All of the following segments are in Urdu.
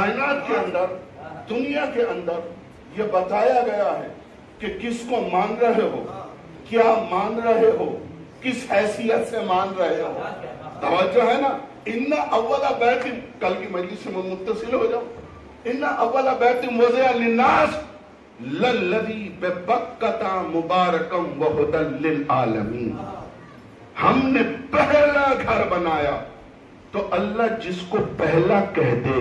کائنات کے اندر، دنیا کے اندر یہ بتایا گیا ہے کہ کس کو مان رہے ہو، کیا مان رہے ہو، کس حیثیت سے مان رہے ہو. توجہ ہے نا. ان اول بیت، کل کی مجلس سے متصل ہو جاؤ. ان اول بیت وضع للناس للذی ببکۃ مبارکا وہدی للعالمین. ہم نے پہلا گھر بنایا. تو اللہ جس کو پہلا کہہ دے،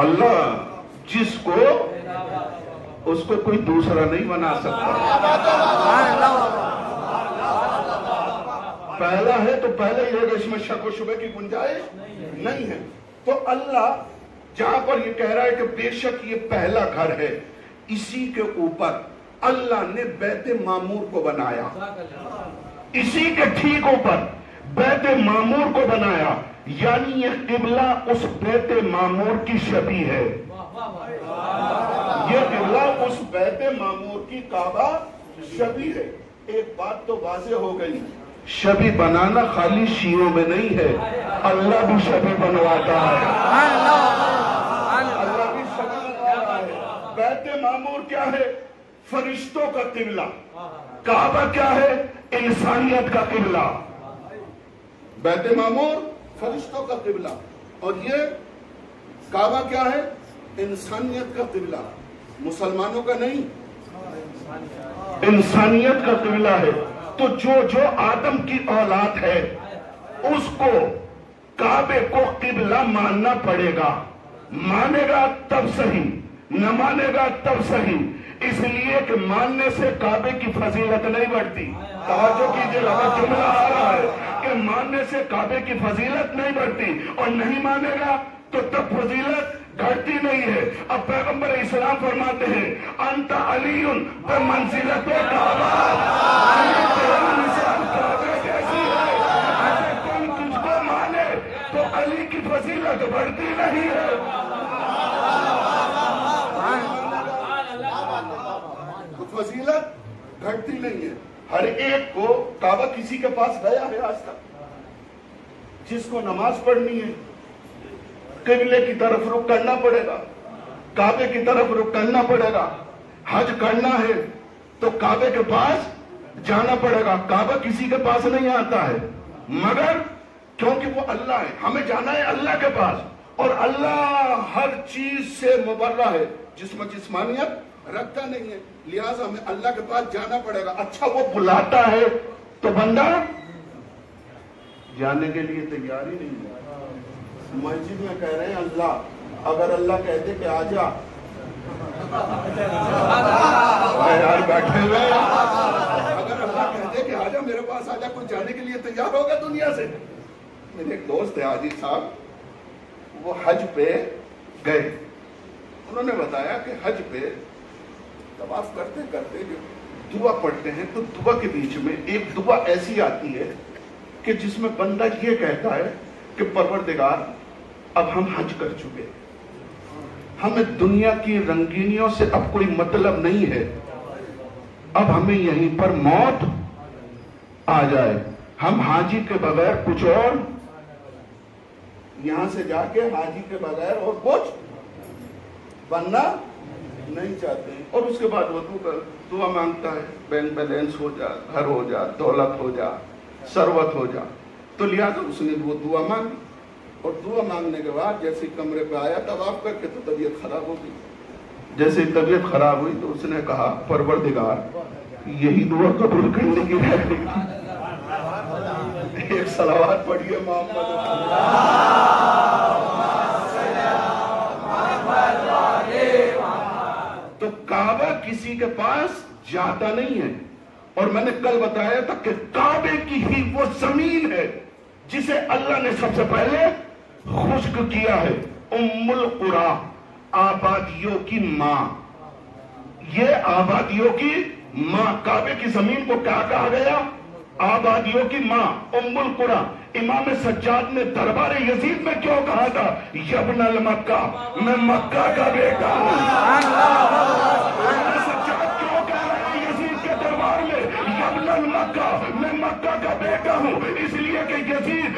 اللہ جس کو، اس کو کوئی دوسرا نہیں بنا سکتا. پہلا ہے تو پہلے ہی ہے، اس میں شک و شبہ کی گنجائش نہیں ہے. تو اللہ جہاں پر یہ کہہ رہا ہے کہ بے شک یہ پہلا گھر ہے، اسی کے اوپر اللہ نے بیت معمور کو بنایا. اسی کے ٹھیک اوپر بیت معمور کو بنایا. یعنی یہ قبلہ اس بیت معمور کی شبیہ ہے. یہ قبلہ اس بیت معمور کی کعبہ شبیہ ہے. ایک بات تو واضح ہو گئی، شبیہ بنانا خالی شیعوں میں نہیں ہے، اللہ بھی شبیہ بنواتا ہے. اللہ بھی شبیہ بنواتا ہے. بیت معمور کیا ہے؟ فرشتوں کا قبلہ. کعبہ کیا ہے؟ انسانیت کا قبلہ. بیت معمور فرشتوں کا قبلہ، اور یہ کعبہ کیا ہے؟ انسانیت کا قبلہ. مسلمانوں کا نہیں، انسانیت کا قبلہ ہے. تو جو آدم کی اولاد ہے اس کو کعبے کو قبلہ ماننا پڑے گا. مانے گا تب صحیح، نہ مانے گا تب صحیح. اس لیے کہ ماننے سے کعبے کی فضیلت نہیں بڑھتی. توجہ کیجئے، جملہ آ رہا ہے کہ ماننے سے کعبے کی فضیلت نہیں بڑھتی، اور نہیں مانے گا تو تب فضیلت گھٹتی نہیں ہے. اب پیغمبر اسلام فرماتے ہیں انت علی بمنزلت کعبہ. کوئی تجھ کو مانے تو علی کی فضیلت بڑھتی نہیں ہے. فضیلت گھٹتی نہیں ہے. ہر ایک کو کعبہ کسی کے پاس گیا ہے آج تک؟ جس کو نماز پڑھنی ہے قبلے کی طرف رخ کرنا پڑے گا، کعبے کی طرف رخ کرنا پڑے گا. حج کرنا ہے تو کعبے کے پاس جانا پڑے گا. کعبہ کسی کے پاس نہیں آتا ہے، مگر کیونکہ وہ اللہ ہے، ہمیں جانا ہے اللہ کے پاس. اور اللہ ہر چیز سے مبرہ ہے، جس میں جسمانیت رکھتا نہیں ہے، لہٰذا ہمیں اللہ کے پاس جانا پڑے گا. اچھا وہ بلاتا ہے تو بندہ جانے کے لیے تیار ہی نہیں ہے. مسجد میں کہہ رہے ہیں اللہ، اگر اللہ کہتے کہ آجا، یار بیٹھے ہوئے، اگر اللہ کہتے کہ آجا میرے پاس آجا، کوئی جانے کے لیے تیار ہوگا دنیا سے؟ میرے ایک دوست ہے حاجی صاحب، وہ حج پہ گئے. انہوں نے بتایا کہ حج پہ طواف کرتے کرتے دعا پڑھتے ہیں تو دعا کے بیچ میں ایک دعا ایسی آتی ہے کہ جس میں بندہ یہ کہتا ہے کہ پروردگار اب ہم حج کر چکے، ہمیں دنیا کی رنگینیوں سے اب کوئی مطلب نہیں ہے، اب ہمیں یہیں پر موت آ جائے. ہم حاجی کے بغیر کچھ اور، یہاں سے جا کے حاجی کے بغیر اور کچھ بننا نہیں چاہتے ہیں. اور اس کے بعد وہ دعا مانگتا ہے، بینک بیلنس ہو جا، گھر ہو جا، دولت ہو جا، ثروت ہو جا. تو لہٰذا اس نے وہ دعا مانگی، اور دعا مانگنے کے بعد جیسے کمرے پہ آیا طواف کر کے تو طبیعت خراب ہو گئی. جیسے طبیعت خراب ہوئی تو اس نے کہا پروردگار یہی دعا قبول کرنے کی ہے. ایک صلوات پڑھیے محمد. تو کعبہ کسی کے پاس جاتا نہیں ہے. اور میں نے کل بتایا تھا کہ کعبے کی ہی وہ زمین ہے جسے اللہ نے سب سے پہلے خشک کیا ہے. ام القری، آبادیوں کی ماں. یہ آبادیوں کی ماں، کعبے کی زمین کو کیا کہا گیا؟ آبادیوں کی ماں، ام القری. امام سجاد نے دربار یزید میں کیوں کہا تھا یبن المکہ، میں مکہ کا بیٹا ہوں؟ سجاد کیوں کہہ رہے ہیں یزید کے دربار میں یبن المکہ، میں مکہ کا بیٹا ہوں؟ اس لیے کہ یزید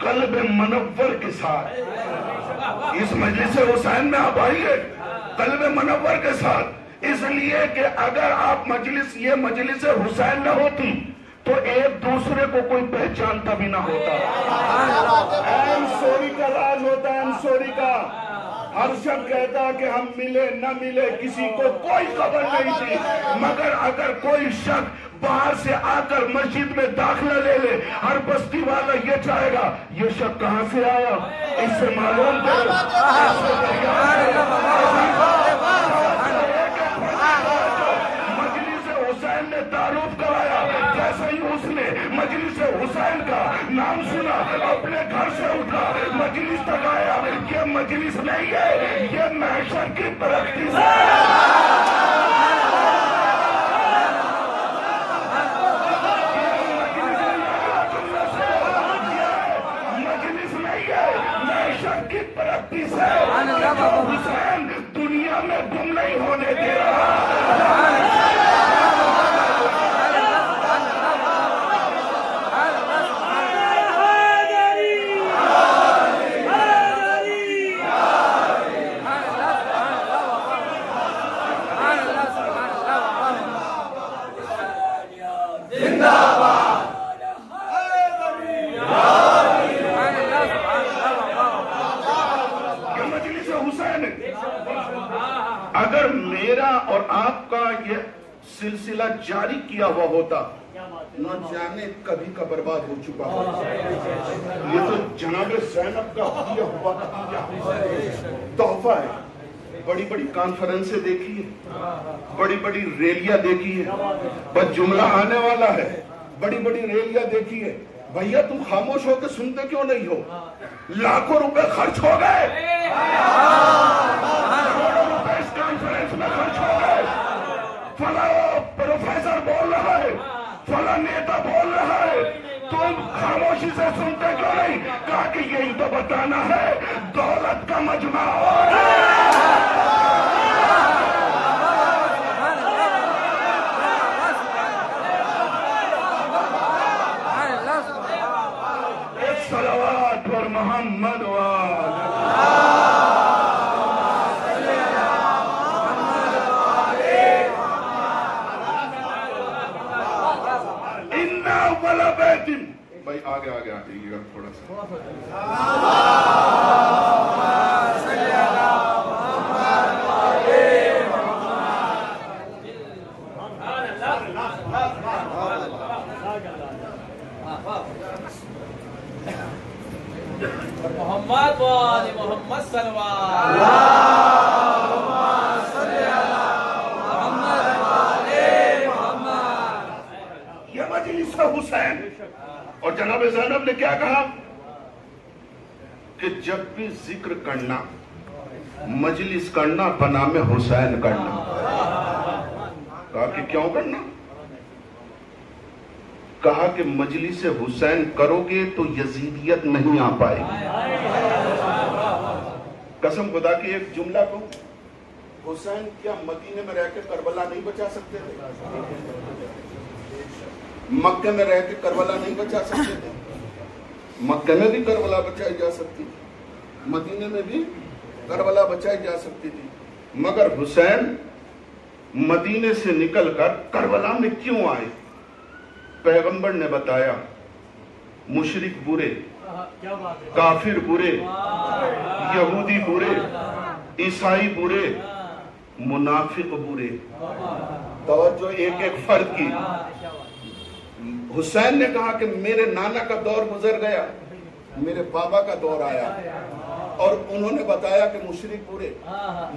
قلب منور کے ساتھ اس مجلس حسین میں آپ آئیے، قلب منور کے ساتھ، اس لیے کہ اگر آپ یہ مجلس حسین نہ ہوتی تو ایک دوسرے کو کوئی پہچانتا بھی نہ ہوتا۔ ایم سوری کا راز ہوتا ہے، ایم سوری کا۔ ہر شخص کہتا کہ ہم ملے نہ ملے، کسی کو کوئی خبر نہیں تھی، مگر اگر کوئی شخص باہر سے آ کر مسجد میں داخلہ لے لے، ہر بستی والا یہ چاہے گا یہ شخص کہاں سے آیا، اس سے معلوم کرو۔ مجلس حسین نے تعارف کرایا، جیسے ہی اس نے مجلس حسین کا نام سنا اپنے گھر سے اٹھا مجلس تک آیا۔ یہ مجلس نہیں ہے، یہ محشر کی پریکٹس ہے۔ حسین دنیا میں گم نہیں ہونے دے رہا۔ اگر میرا اور آپ کا یہ سلسلہ جاری کیا ہوا ہوتا نہ جانے کبھی کا برباد ہو چکا ہوتا۔ یہ تو جناب زینب کا دیا ہوا تحفہ ہے۔ بڑی بڑی کانفرنسیں دیکھی ہیں، بڑی بڑی ریلیاں دیکھی ہیں، بس جملہ آنے والا ہے، بڑی بڑی ریلیاں دیکھی ہے۔ بھیا تم خاموش ہو کے سنتے کیوں نہیں ہو؟ لاکھوں روپے خرچ ہو گئے، کروڑوں روپے اس کانفرنس میں خرچ ہو گئے، فلاں پروفیسر بول رہا ہے، فلاں نیتا بول رہا ہے، تم خاموشی سے سنتے کیوں نہیں؟ کہا کہ یہی تو بتانا ہے دولت کا مجمع ہو رہا ہے۔ صلوات پر محمد بھائی آگے آگے آئیے گا تھوڑا سا۔ محمد وآل محمد صلوات یہ مجلس حسین۔ اور جناب زینب نے کیا کہا کہ جب بھی ذکر کرنا، مجلس کرنا، بنام حسین کرنا۔ کہا کہ کیوں کرنا؟ کہا کہ مجلس حسین کرو گے تو یزیدیت نہیں آ پائے گی۔ قسم خدا کی ایک جملہ کو، حسین کیا مدینے میں رہ کے کربلا نہیں بچا سکتے تھے؟ مکہ میں رہ کے کربلا نہیں بچا سکتے تھے؟ مکہ میں بھی کربلا بچائی جا سکتی تھی، مدینے میں بھی کربلا بچائی جا سکتی تھی، مگر حسین مدینے سے نکل کر کربلا میں کیوں آئے؟ پیغمبر نے بتایا مشرک برے، کافر برے، یہودی برے، عیسائی برے، منافق برے۔ توجہ ایک ایک فرد کی۔ حسین نے کہا کہ میرے نانا کا دور گزر گیا، میرے بابا کا دور آیا، اور انہوں نے بتایا کہ مشرک برے،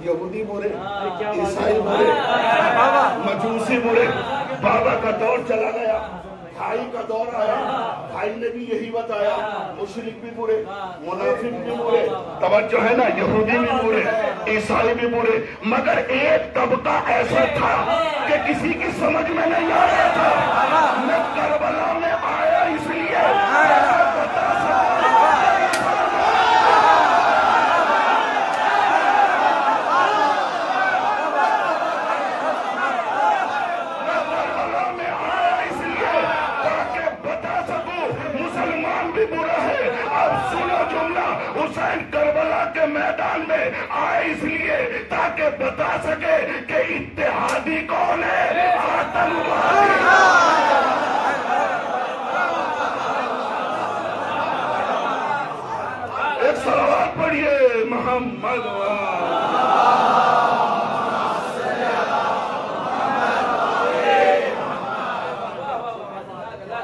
یہودی برے، عیسائی برے، مجوسی برے۔ بابا کا دور چلا گیا، بھائی کا دور آیا، بھائی نے بھی یہی بتایا، مشرک بھی برے، منافق بھی برے، توجہ ہے نا، یہودی بھی برے، عیسائی بھی برے، مگر ایک طبقہ ایسا تھا کہ کسی کی سمجھ میں نہیں آ رہا تھا۔ میں کربلا میں آیا اس لیے بتا سکتا مسلمان بھی برا ہے، آپ حسین کربلا کے میدان میں آئے اس لیے تاکہ بتا سکے کہ اتحادی کون ہے، آتنکوادی۔ ایک صلوات پڑھیے محمد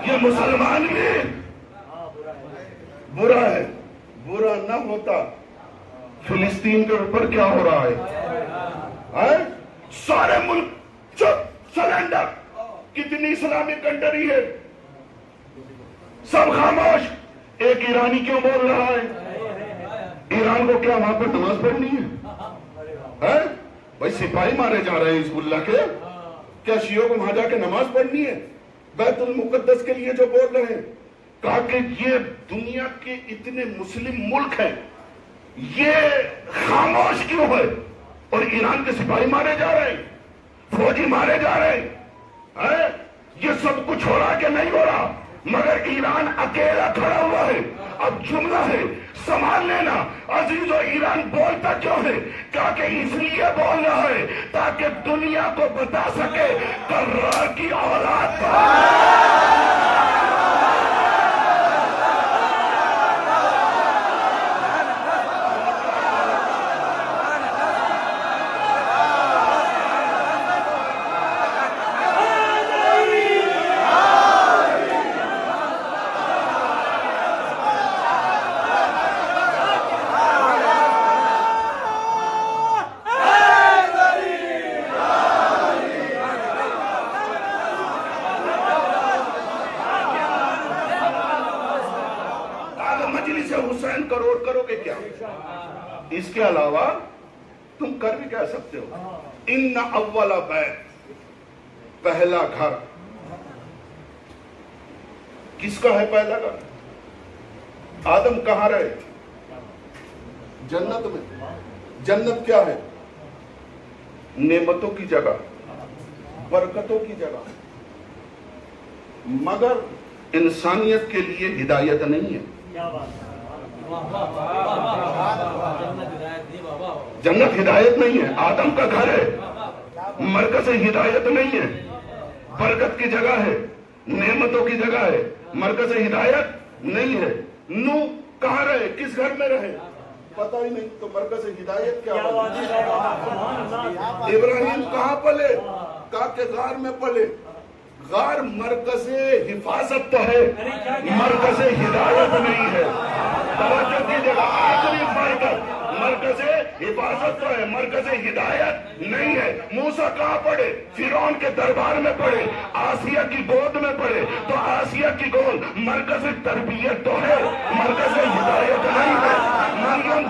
یہ مسلمان بھی برا ہے، برا نہ ہوتا فلسطین کے اوپر کیا ہو رہا ہے؟ سارے ملک چپ، سرنڈر۔ کتنی اسلامی کنٹری ہے، سب خاموش۔ ایک ایرانی کیوں بول رہا ہے؟ ایران کو کیا وہاں پر نماز پڑھنی ہے؟ بھائی سپاہی مارے جا رہے ہیں حزب اللہ کے، کیا شیعوں کو وہاں جا کے نماز پڑھنی ہے؟ بیت المقدس کے لیے جو بول رہے ہیں، کہا کہ یہ دنیا کے اتنے مسلم ملک ہیں، یہ خاموش کیوں ہے؟ اور ایران کے سپاہی مارے جا رہے ہیں، فوجی مارے جا رہے ہیں۔ یہ سب کچھ ہو رہا کہ نہیں ہو رہا؟ مگر ایران اکیلا کھڑا ہوا ہے۔ اب جملہ ہے، سنبھال لینا عزیزو، ایران بولتا کیوں ہے؟ کہا کہ اس لیے بول رہا ہے تاکہ دنیا کو بتا سکے کرار کی اولاد کا حسین کروڑ کرو گے کیا؟ اس کے علاوہ تم کر بھی کہہ سکتے ہو، ان اول بیت، پہلا گھر کس کا ہے؟ پہلا گھر آدم کہاں رہے؟ جنت میں۔ جنت کیا ہے؟ نعمتوں کی جگہ، برکتوں کی جگہ، مگر انسانیت کے لیے ہدایت نہیں ہے۔ جنت ہدایت نہیں ہے، آدم کا گھر ہے، مرکز ہدایت نہیں ہے، برکت کی جگہ ہے، نعمتوں کی جگہ ہے، مرکز ہدایت نہیں ہے۔ نو کہاں رہے؟ کس گھر میں رہے؟ پتہ ہی نہیں، تو مرکز ہدایت کیا ہے؟ ابراہیم کہاں پلے؟ کہا کہ غار میں پلے۔ غار مرکز حفاظت تو ہے، مرکز ہدایت نہیں ہے۔ توجہ کیجیے گا، آخری برکت مرکز حفاظت تو ہے، مرکز ہدایت نہیں ہے۔ موسیٰ کہاں پڑے؟ فرعون کے دربار میں پڑے، آسیہ کی گود میں پڑے، تو آسیہ کی گود مرکز تربیت تو ہے، مرکز ہدایت نہیں ہے۔ مریم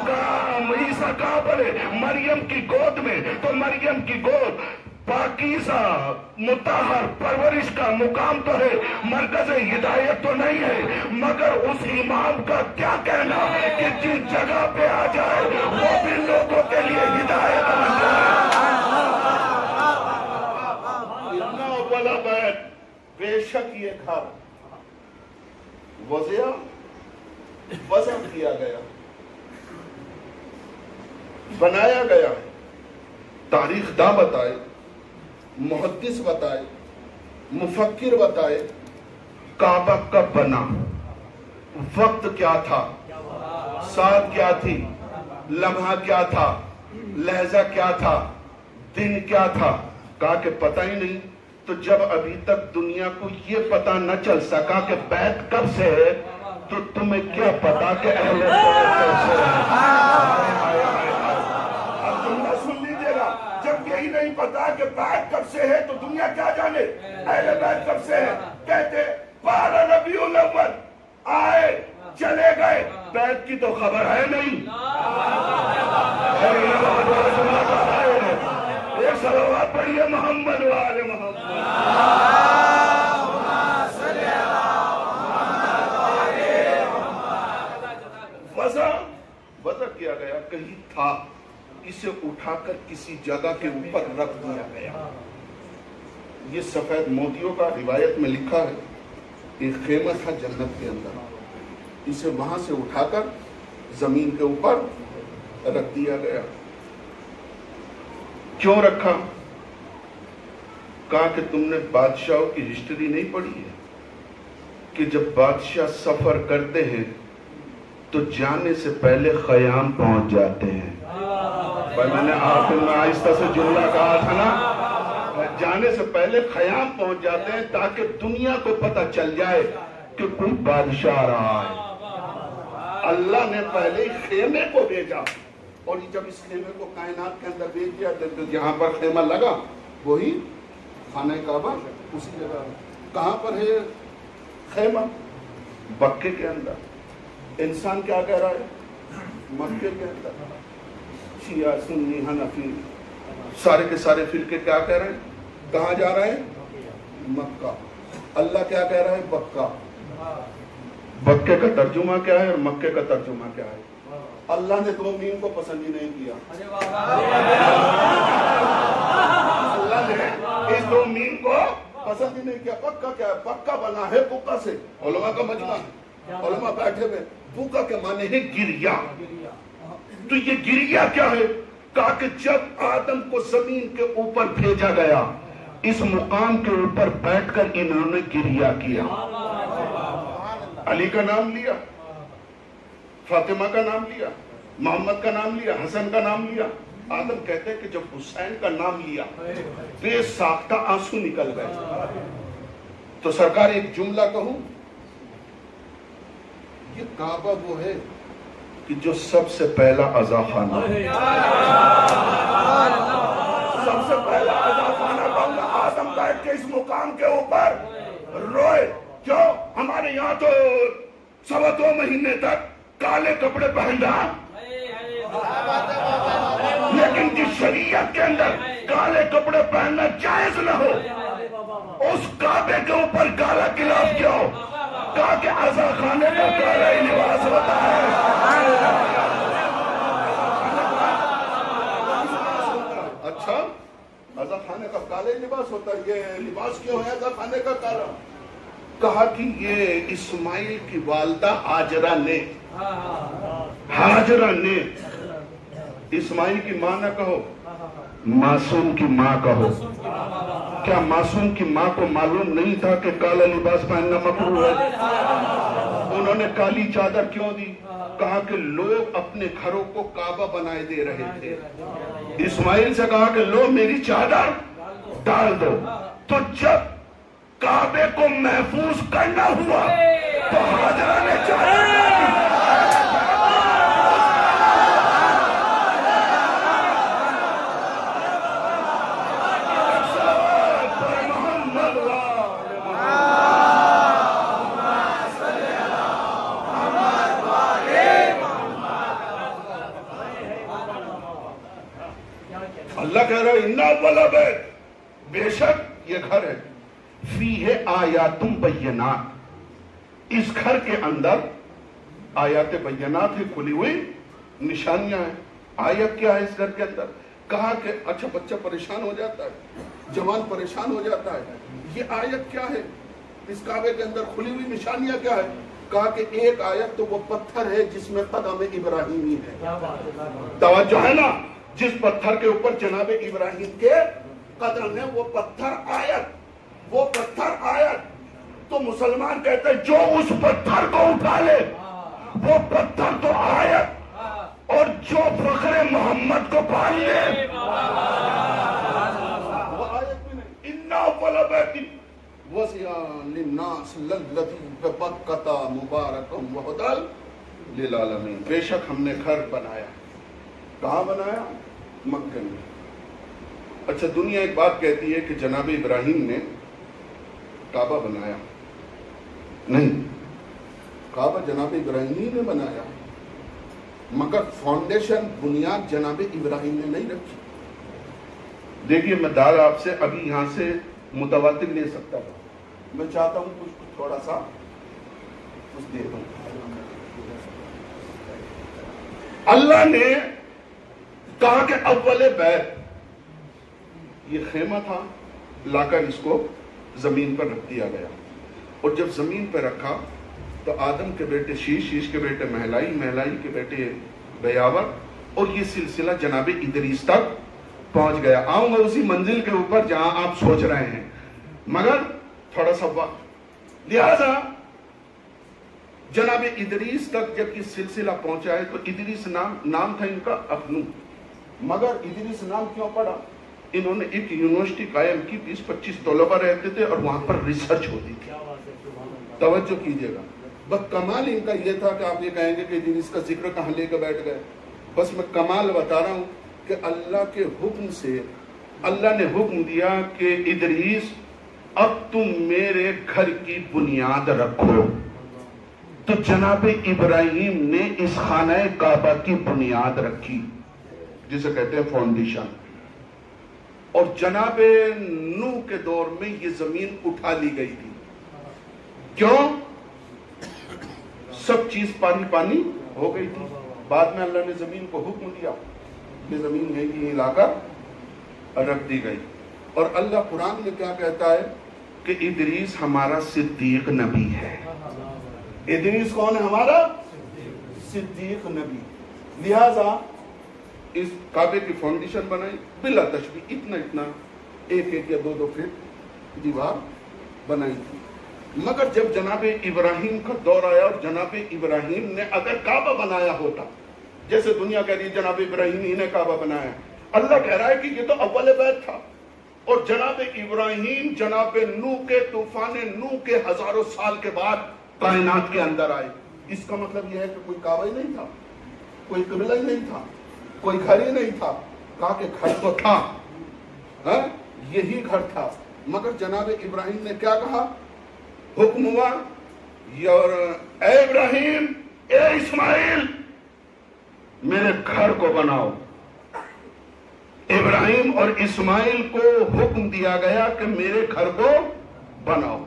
عیسیٰ کہاں پڑے؟ مریم کی گود میں، تو مریم کی گود پاکیزہ مطہر پرورش کا مقام تو ہے، مرکز ہدایت تو نہیں ہے۔ مگر اس امام کا کیا کہنا کہ جس جگہ پہ آ جائے وہ بھی لوگوں کے لیے ہدایت بن جائے۔ اتنا اولا بیت، بے شک یہ گھر وضع کیا گیا، بنایا گیا، تاریخ داں بتائے، محدث بتائے، مفکر بتائے، کعبہ کب بنا، وقت کیا تھا، ساعت کیا تھی، لمحہ کیا تھا، لہجہ کیا تھا، دن کیا تھا؟ کہا کہ پتہ ہی نہیں۔ تو جب ابھی تک دنیا کو یہ پتہ نہ چل سکا کہ بیت کب سے ہے، تو تمہیں کیا پتا کہ اہل بیت کب سے ہے؟ اب جملہ سن لیجیے گا، جب یہی نہیں پتا کہ بیت کب سے ہے تو دنیا کیا جانے اہل بیت کب سے ہے؟ کہتے 12 ربیع الاول آئے چلے گئے، بیت کی تو خبر ہے نہیں۔ ایک صلوات پڑھیے محمد وآل محمد۔ وضع کیا گیا، کہیں تھا، اسے اٹھا کر کسی جگہ کے اوپر رکھ دیا گیا۔ یہ سفید موتیوں کا روایت میں لکھا ہے، ایک خیمہ تھا جنت کے اندر، اسے وہاں سے اٹھا کر زمین کے اوپر رکھ دیا گیا۔ کیوں رکھا؟ کہا کہ تم نے بادشاہوں کی ہسٹری نہیں پڑھی ہے کہ جب بادشاہ سفر کرتے ہیں تو جانے سے پہلے خیام پہنچ جاتے ہیں۔ بھائی میں نے آخر میں آہستہ سے جملہ کہا تھا نا، جانے سے پہلے خیام پہنچ جاتے ہیں تاکہ دنیا کو پتہ چل جائے کہ کوئی بادشاہ آ رہا ہے۔ اللہ نے پہلے خیمے کو بھیجا، اور جب اس خیمے کو کائنات کے اندر بھیج دیا تو جہاں پر خیمہ لگا وہی خانہ کعبہ اسی جگہ۔ کہاں پر ہے خیمہ؟ مکے کے اندر۔ انسان کیا کہہ رہا ہے؟ مکے کے اندر۔ شیعہ، سنی، حنفی، سارے کے سارے فرقے کیا کہہ رہے ہیں؟ کہاں جا رہے ہیں؟ مکہ۔ اللہ کیا کہہ رہا ہے؟ بکہ۔ بکے کا ترجمہ کیا ہے اور مکے کا ترجمہ کیا ہے؟ اللہ نے دو میم کو پسند ہی نہیں کیا۔ اللہ نے اس دو میم کو پسند ہی نہیں کیا۔ پکا کیا ہے؟ پکا بنا ہے بکا سے، علماء کا مجمع ہے، علماء بیٹھے ہوئے۔ بکا کے معنی ہے گریا۔ تو یہ گریا کیا ہے؟ کہا کہ جب آدم کو زمین کے اوپر بھیجا گیا، اس مقام کے اوپر بیٹھ کر انہوں نے گریا کیا۔ علی کا نام لیا، فاطمہ کا نام لیا، محمد کا نام لیا، حسن کا نام لیا۔ آدم کہتے ہیں کہ جب حسین کا نام لیا بے ساختہ آنسو نکل گئے۔ تو سرکار ایک جملہ کہوں، یہ کعبہ وہ ہے کہ جو سب سے پہلا عزا خانہ، سب سے پہلا عزا خانہ بنگا آدم بیٹھ کے اس مقام کے اوپر روئے۔ کیوں؟ ہمارے یہاں تو 2.25 مہینے تک کالے کپڑے پہننا، لیکن جس شریعت کے اندر کالے کپڑے پہننا جائز نہ ہو، اس کعبے کے اوپر کالا غلاف کیوں؟ کہا کہ عزا خانے کا کالا ہی لباس ہوتا ہے۔ اچھا، عزا خانے کا کالا ہی لباس ہوتا ہے، یہ لباس کیوں ہے عزا خانے کا کالا؟ کہا کہ یہ اسماعیل کی والدہ ہاجرہ نے، اسماعیل کی ماں نہ کہو، معصوم کی ماں کہو۔ کیا معصوم کی ماں کو معلوم نہیں تھا کہ کالا لباس پہننا مکروہ ہے؟ انہوں نے کالی چادر کیوں دی؟ کہا کہ لوگ اپنے گھروں کو کعبہ بنائے دے رہے تھے۔ اسماعیل سے کہا کہ لو میری چادر ڈال دو۔ تو جب کعبے کو محفوظ کرنا ہوا تو ہاجرہ نے چادر اللہ کہہ رہا ہے اِنَّ أَوَّلَ بَيْتٍ، بے شک یہ گھر ہے، فِيهِ آیاتٌ بَيِّنَاتٌ، اس گھر کے اندر آیات بینات ہیں، کھلی ہوئی نشانیاں ہیں۔ آیت کیا ہے اس گھر کے اندر؟ کہا کہ اچھا بچہ پریشان ہو جاتا ہے، جوان پریشان ہو جاتا ہے، یہ آیت کیا ہے؟ اس کعبے کے اندر کھلی ہوئی نشانیاں کیا ہے؟ کہا کہ ایک آیت تو وہ پتھر ہے جس میں قدم ابراہیمی ہے۔ توجہ ہے نا؟ جس پتھر کے اوپر جناب ابراہیم کے قدم ہے، وہ پتھر آیت، وہ پتھر آیت۔ تو مسلمان کہتے ہیں جو اس پتھر کو اٹھا لے وہ پتھر تو آیت، اور جو فخر محمد کو پال لے وہ آیت بھی نہیں۔ اِنَّ أَوَّلَ بَيْتٍ وُضِعَ لِلنَّاسِ لَلَّذِي بِبَكَّةَ مُبَارَكًا وَهُدًى لِلْعَالَمِينَ، بے شک ہم نے گھر بنایا۔ کہاں بنایا؟ مکہ میں۔ اچھا دنیا ایک بات کہتی ہے کہ جناب ابراہیم نے کعبہ بنایا، نہیں، کعبہ جناب ابراہیم ہی نے بنایا، مگر فاؤنڈیشن بنیاد جناب ابراہیم نے نہیں رکھی۔ دیکھیے میں دار آپ سے ابھی یہاں سے متواتر لے سکتا ہوں، میں چاہتا ہوں کچھ تھوڑا سا کچھ دے دوں۔ اللہ نے کہا کہ اول بیت، یہ خیمہ تھا، لا کر اس کو زمین پر رکھ دیا گیا، اور جب زمین پر رکھا تو آدم کے بیٹے شیش، شیش کے بیٹے مہلائی، مہلائی کے بیٹے بیاور، اور یہ سلسلہ جناب ادریس تک پہنچ گیا۔ آؤں گا اسی منزل کے اوپر جہاں آپ سوچ رہے ہیں، مگر تھوڑا سا وقت۔ لہذا جناب ادریس تک جب یہ سلسلہ پہنچا ہے تو ادریس نام تھا ان کا اخنو، مگر ادریس نام کیوں پڑا؟ انہوں نے ایک یونیورسٹی قائم کی، 20-25 طلبہ رہتے تھے اور وہاں پر ریسرچ ہوتی تھی۔ توجہ کیجئے گا، بس کمال ان کا یہ تھا کہ آپ یہ کہیں گے کہ ادریس کا ذکر کہاں لے کے بیٹھ گئے۔ بس میں کمال بتا رہا ہوں کہ اللہ کے حکم سے اللہ نے حکم دیا کہ ادریس اب تم میرے گھر کی بنیاد رکھو۔ تو جناب ابراہیم نے اس خانہ کعبہ کی بنیاد رکھی، جسے کہتے ہیں فاؤنڈیشن۔ اور جناب نوح کے دور میں یہ زمین اٹھا لی گئی تھی۔ کیوں؟ سب چیز پانی پانی ہو گئی تھی۔ بعد میں اللہ نے زمین کو حکم دیا، یہ زمین یہی علاقہ رکھ دی گئی۔ اور اللہ قرآن میں کیا کہتا ہے کہ ادریس ہمارا صدیق نبی ہے۔ ادریس کون ہے؟ ہمارا صدیق نبی۔ لہذا اس کعبے کی فاؤنڈیشن بنائی بلا تشبیہ، اتنا ایک یا دو فٹ دیوار بنائی تھی۔ مگر جب جناب ابراہیم کا دور آیا اور جناب ابراہیم نے اگر کعبہ بنایا ہوتا، جیسے دنیا کہہ رہی ہے جناب ابراہیم ہی نے کعبہ بنایا، اللہ کہہ رہا ہے کہ یہ تو اول بیت تھا، اور جناب ابراہیم جناب نوح کے طوفان نوح کے ہزاروں سال کے بعد کائنات کے اندر آئے۔ اس کا مطلب یہ ہے کہ کوئی کعبہ ہی نہیں تھا، کوئی قبلہ ہی نہیں تھا، کوئی گھر ہی نہیں تھا۔ کہا کہ گھر تو تھا، یہی گھر تھا، مگر جناب ابراہیم نے کیا کہا؟ حکم ہوا، اے ابراہیم، اے اسماعیل، میرے گھر کو بناؤ۔ ابراہیم اور اسماعیل کو حکم دیا گیا کہ میرے گھر کو بناؤ۔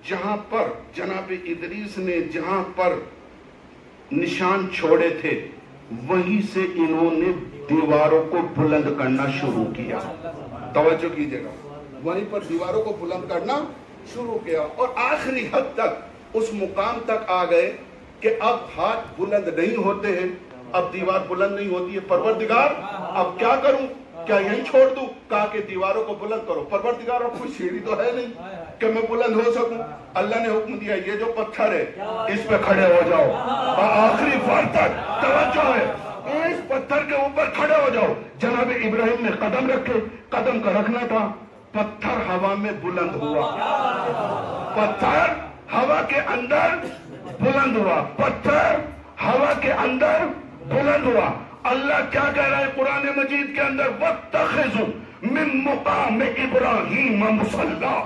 جہاں پر جناب ادریس نے جہاں پر نشان چھوڑے تھے، وہیں سے انہوں نے دیواروں کو بلند کرنا شروع کیا۔ توجہ کیجئے گا، وہیں پر دیواروں کو بلند کرنا شروع کیا، اور آخری حد تک اس مقام تک آ گئے کہ اب ہاتھ بلند نہیں ہوتے ہیں، اب دیوار بلند نہیں ہوتی ہے۔ پروردگار اب کیا کروں؟ کیا یہیں چھوڑ دوں؟ کہا کہ دیواروں کو بلند کرو۔ پروردگار اب کوئی سیڑھی تو ہے نہیں کہ میں بلند ہو سکوں۔ اللہ نے حکم دیا یہ جو پتھر ہے اس پہ کھڑے ہو جاؤ، آخری وار تک توجہ ہے، اس پتھر کے اوپر کھڑے ہو جاؤ۔ جناب ابراہیم نے قدم رکھے، قدم کا رکھنا تھا، پتھر ہوا میں بلند ہوا، پتھر ہوا کے اندر بلند ہوا، پتھر ہوا کے اندر بلند ہوا۔ اللہ کیا کہہ رہا ہے قرآن مجید کے اندر؟ وَاتَّخِذُوا مِن مُقَامِ إِبْرَاهِيمَ مُصَلَّى،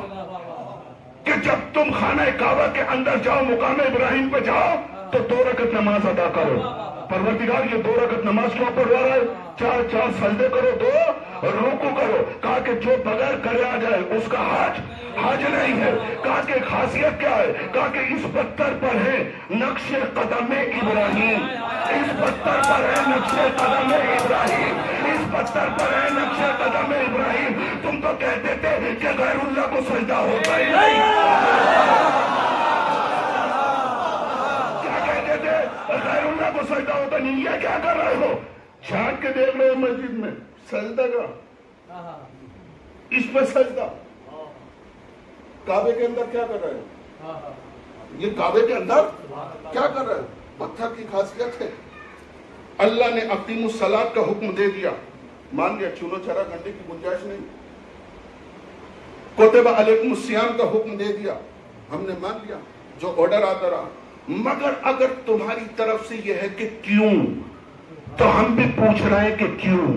کہ جب تم خانہ کعبہ کے اندر جاؤ، مقام ابراہیم پہ جاؤ تو 2 رکعت نماز ادا کرو۔ پروردگار یہ 2 رکعت نماز کیوں پڑھوا رہا ہے؟ 4 سجدے کرو، 2 رکوع کرو۔ کہا کہ جو بغیر کرے آ جائے اس کا حج نہیں ہے۔ کہا کہ خاصیت کیا ہے؟ کہا کہ اس پتھر پر ہے نقش قدم ابراہیم، اس پتھر پر ہے نقش قدم ابراہیم، اس پتھر پر ہے نقش قدم ابراہیم۔ تم تو کہتے تھے کہ غیر اللہ کو سجدہ ہوتا ہی نہیں، کیا کہتے تھے؟ غیر اللہ کو سجدہ ہوتا نہیں۔ یہ کیا کر رہے ہو؟ جھانک کے دیکھ رہے ہو مسجد میں سجدہ کا، اس پہ سجدہ، کعبے کے اندر کیا کر رہے ہو؟ یہ کعبے کے اندر کیا کر رہے ہو؟ پتھر کی خاصیت ہے۔ اللہ نے اقیموا الصلاۃ کا حکم دے دیا، مان لیا، چولو چرا گھنٹے کی گنجائش نہیں۔ کتب علیکم الصیام کا حکم دے دیا، ہم نے مان لیا، جو آرڈر آتا رہا۔ مگر اگر تمہاری طرف سے یہ ہے کہ کیوں، تو ہم بھی پوچھ رہے ہیں کہ کیوں؟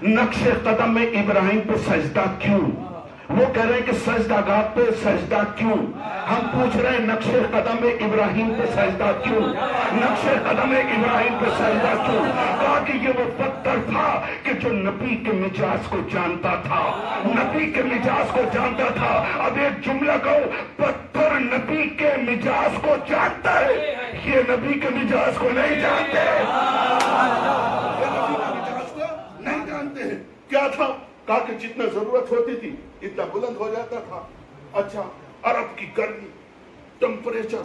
نقش قدم میں ابراہیم پہ سجدہ کیوں؟ وہ کہہ رہے ہیں کہ سجدہ گاہ پہ سجدہ کیوں؟ ہم پوچھ رہے ہیں نقش قدم ابراہیم پہ سجدہ کیوں؟ نقش قدم ابراہیم پہ سجدہ کیوں؟ کہا کہ یہ وہ پتھر تھا کہ جو نبی کے مجاز کو جانتا تھا، نبی کے مجاز کو جانتا تھا۔ اب ایک جملہ کہو، پتھر نبی کے مجاز کو جانتا ہے، یہ نبی کے مجاز کو نہیں جانتے، نہیں جانتے ہیں۔ کیا تھا؟ کہا کہ جتنا ضرورت ہوتی تھی اتنا بلند ہو جاتا تھا۔ اچھا، عرب کی گرمی، ٹمپریچر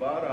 12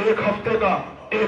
1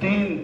3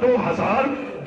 2000